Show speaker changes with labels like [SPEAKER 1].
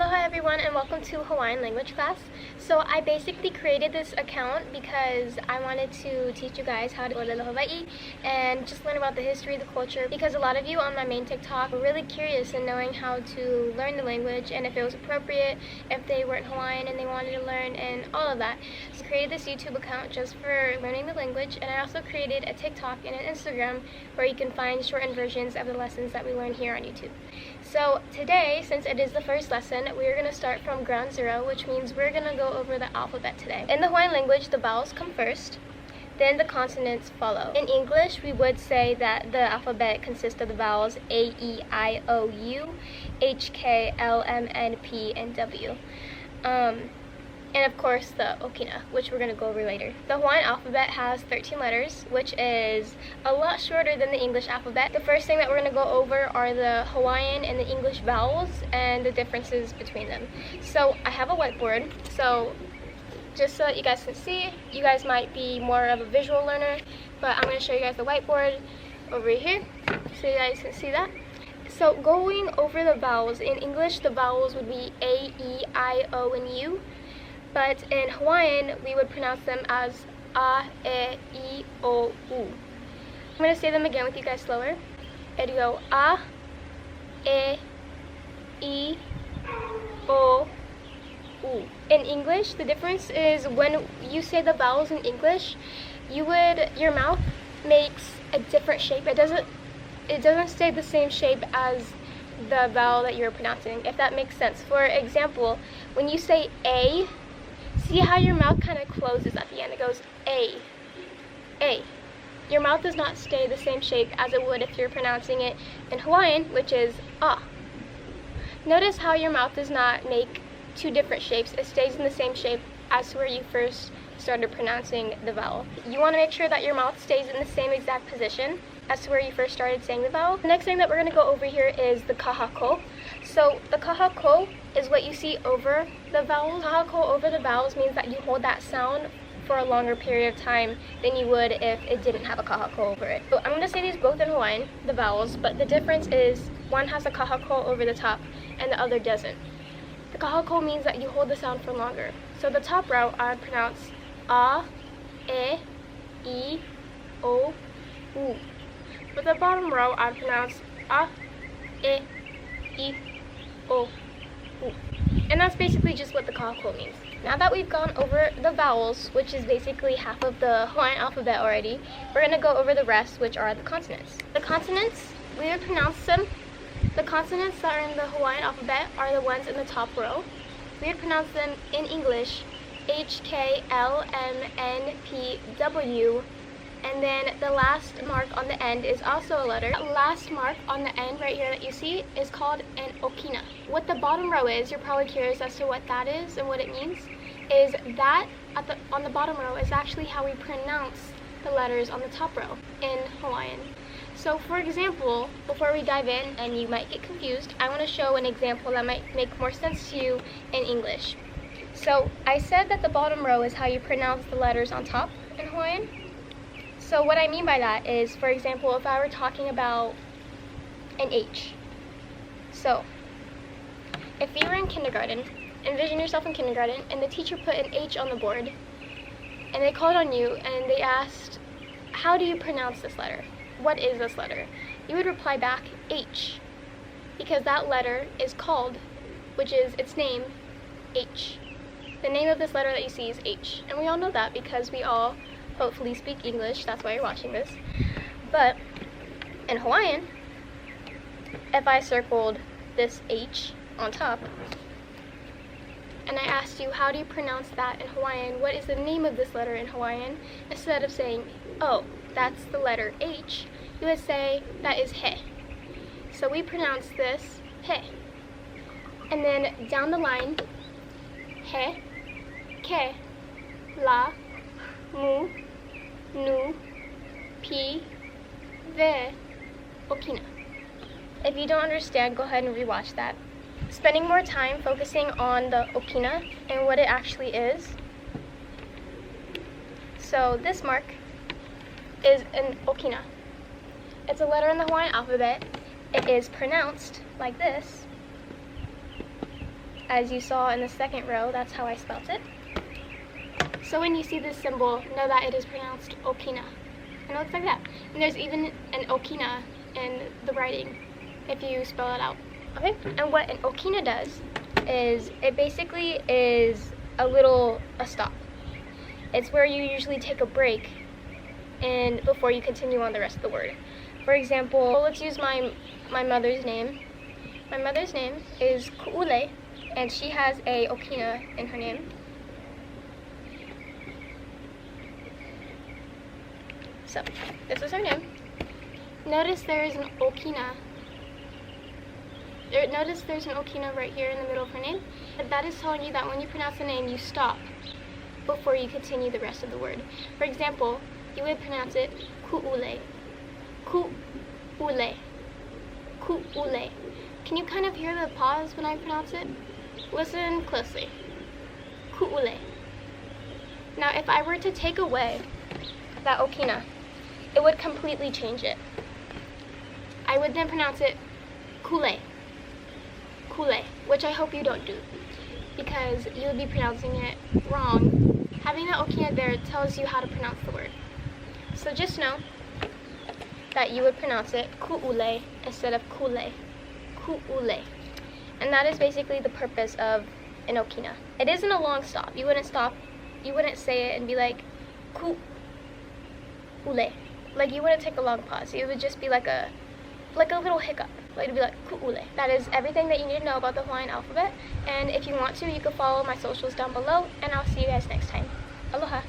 [SPEAKER 1] Aloha everyone, and welcome to Hawaiian language class. So I basically created this account because I wanted to teach you guys how to go to Hawaii and just learn about the history, the culture, because a lot of you on my main TikTok were really curious in knowing how to learn the language and if it was appropriate, if they weren't Hawaiian and they wanted to learn, and all of that. So I created this YouTube account just for learning the language, and I also created a TikTok and an Instagram where you can find shortened versions of the lessons that we learn here on YouTube. So today, since it is the first lesson, we're going to start from ground zero, which means we're going to go over the alphabet today. In the Hawaiian language, the vowels come first, then the consonants follow. In English, we would say that the alphabet consists of the vowels A, E, I, O, U, H, K, L, M, N, P, and W. And of course the okina, which we're going to go over later. The Hawaiian alphabet has 13 letters, which is a lot shorter than the English alphabet. The first thing that we're going to go over are the Hawaiian and the English vowels and the differences between them. So I have a whiteboard, so just so that you guys can see, you guys might be more of a visual learner, but I'm going to show you guys the whiteboard over here so you guys can see that. So going over the vowels, in English the vowels would be A, E, I, O, and U. But in Hawaiian, we would pronounce them as A, E, I, O, U. I'm going to say them again with you guys slower. It'd go A, E, I, O, U. In English, the difference is when you say the vowels in English, your mouth makes a different shape. It doesn't stay the same shape as the vowel that you're pronouncing, if that makes sense. For example, when you say A, see how your mouth kind of closes at the end. It goes A, A. Your mouth does not stay the same shape as it would if you're pronouncing it in Hawaiian, which is A. Notice how your mouth does not make two different shapes. It stays in the same shape as where you first started pronouncing the vowel. You want to make sure that your mouth stays in the same exact position as to where you first started saying the vowel. The next thing that we're going to go over here is the Kahakō. So the Kahakō is what you see over the vowels. Kahakō over the vowels means that you hold that sound for a longer period of time than you would if it didn't have a Kahakō over it. So I'm going to say these both in Hawaiian, the vowels, but the difference is one has a Kahakō over the top and the other doesn't. The Kahakō means that you hold the sound for longer. So the top row I would pronounce A, E, I, O, U. For the bottom row, I pronounce A, E, I, O, U. And that's basically just what the Kahakō means. Now that we've gone over the vowels, which is basically half of the Hawaiian alphabet already, we're going to go over the rest, which are the consonants. The consonants, we would pronounce them. The consonants that are in the Hawaiian alphabet are the ones in the top row. We would pronounce them in English H, K, L, M, N, P, W. And then the last mark on the end is also a letter. That last mark on the end right here that you see is called an okina. What the bottom row is, you're probably curious as to what that is and what it means, is that on the bottom row is actually how we pronounce the letters on the top row in Hawaiian. So for example, before we dive in, and you might get confused, I want to show an example that might make more sense to you in English. So I said that the bottom row is how you pronounce the letters on top in Hawaiian. So what I mean by that is, for example, if I were talking about an H. So if you were in kindergarten, envision yourself in kindergarten, and the teacher put an H on the board, and they called on you, and they asked, how do you pronounce this letter? What is this letter? You would reply back, H, because that letter is called, which is its name, H. The name of this letter that you see is H, and we all know that because we all hopefully speak English, that's why you're watching this. But in Hawaiian, if I circled this H on top, and I asked you, how do you pronounce that in Hawaiian? What is the name of this letter in Hawaiian? Instead of saying, oh, that's the letter H, you would say, that is he. So we pronounce this he. And then down the line, he, ke, la, mu, nu, pi, ve, okina. If you don't understand, go ahead and rewatch that. Spending more time focusing on the okina and what it actually is. So this mark is an okina. It's a letter in the Hawaiian alphabet. It is pronounced like this. as you saw in the second row, that's how I spelt it. So when you see this symbol, know that it is pronounced okina. And it looks like that. And there's even an okina in the writing if you spell it out. Okay? And what an okina does is it basically is a stop. It's where you usually take a break and before you continue on the rest of the word. For example, let's use my mother's name. My mother's name is Ku'ule, and she has a okina in her name. So, this is her name. Notice there is an okina. Notice there's an okina right here in the middle of her name. That is telling you that when you pronounce the name, you stop before you continue the rest of the word. For example, you would pronounce it ku'ule, ku'ule, ku'ule. Can you kind of hear the pause when I pronounce it? Listen closely. Ku'ule. Now, if I were to take away that okina, it would completely change it. I would then pronounce it kule, kule, which I hope you don't do, because you would be pronouncing it wrong. Having that okina there tells you how to pronounce the word. So just know that you would pronounce it ku'ule instead of kule, ku'ule. And that is basically the purpose of an okina. It isn't a long stop. You wouldn't stop, you wouldn't say it and be like ku'ule. Like, you wouldn't take a long pause. It would just be like a little hiccup. Like, it'd be like ku'ule. That is everything that you need to know about the Hawaiian alphabet. And if you want to, you can follow my socials down below. And I'll see you guys next time. Aloha.